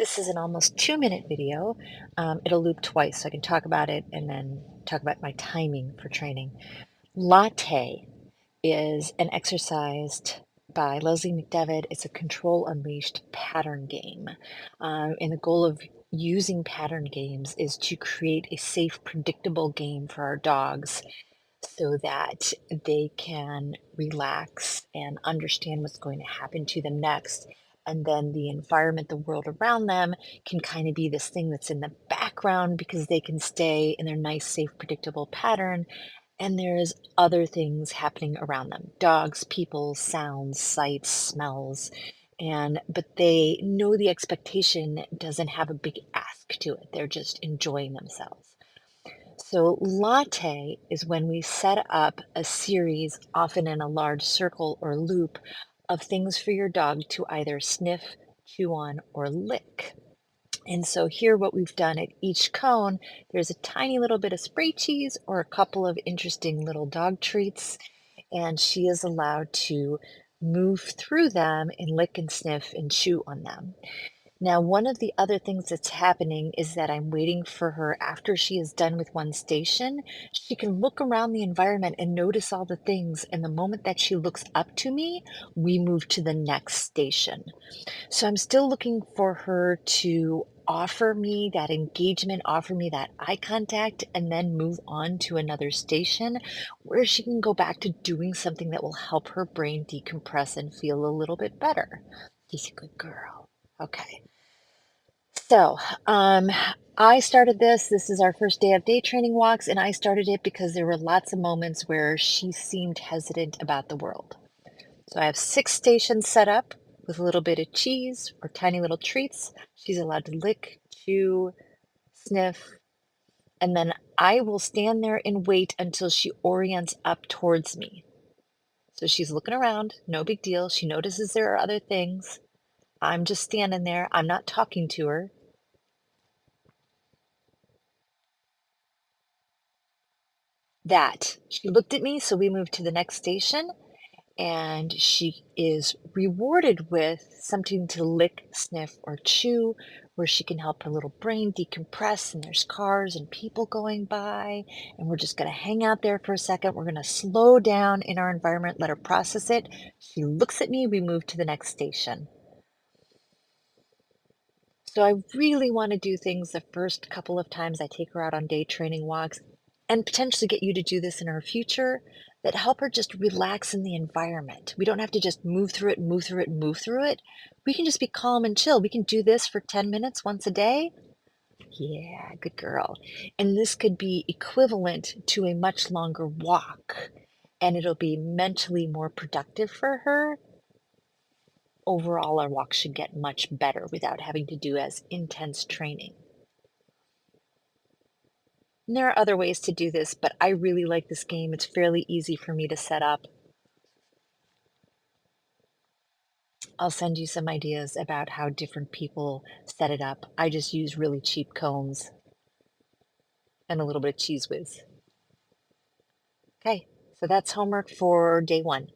This is an almost 2-minute video. It'll loop twice, so I can talk about it and then talk about my timing for training. Latte is an exercise by Leslie McDevitt. It's a control unleashed pattern game. And the goal of using pattern games is to create a safe, predictable game for our dogs so that they can relax and understand what's going to happen to them next. And then the environment, the world around them can kind of be this thing that's in the background because they can stay in their nice, safe, predictable pattern. And there's other things happening around them: dogs, people, sounds, sights, smells. But they know the expectation doesn't have a big ask to it. They're just enjoying themselves. So, latte is when we set up a series, often in a large circle or loop, of things for your dog to either sniff, chew on, or lick. And so, here, what we've done at each cone, there's a tiny little bit of spray cheese or a couple of interesting little dog treats, and she is allowed to move through them and lick and sniff and chew on them. Now, one of the other things that's happening is that I'm waiting for her after she is done with one station. She can look around the environment and notice all the things. And the moment that she looks up to me, we move to the next station. So I'm still looking for her to offer me that engagement, offer me that eye contact, and then move on to another station where she can go back to doing something that will help her brain decompress and feel a little bit better. She's a good girl. Okay. So, um, I started this. This is our first day of day training walks, and I started it because there were lots of moments where she seemed hesitant about the world. So I have 6 stations set up with a little bit of cheese or tiny little treats. She's allowed to lick, chew, sniff, and then I will stand there and wait until she orients up towards me. So she's looking around, no big deal. She notices there are other things. I'm just standing there. I'm not talking to her. That she looked at me, so we moved to the next station, and she is rewarded with something to lick, sniff, or chew, where she can help her little brain decompress. And there's cars and people going by, and we're just going to hang out there for a second. We're going to slow down in our environment, let her process it. She looks at me, we move to the next station. So I really want to do things the first couple of times I take her out on day training walks, and potentially get you to do this in her future, that help her just relax in the environment. We don't have to just move through it, move through it, move through it. We can just be calm and chill. We can do this for 10 minutes once a day. Yeah, good girl. And this could be equivalent to a much longer walk, and it'll be mentally more productive for her. Overall, our walk should get much better without having to do as intense training. And there are other ways to do this, but I really like this game. It's fairly easy for me to set up. I'll send you some ideas about how different people set it up. I just use really cheap cones and a little bit of cheese whiz. Okay, so that's homework for day 1.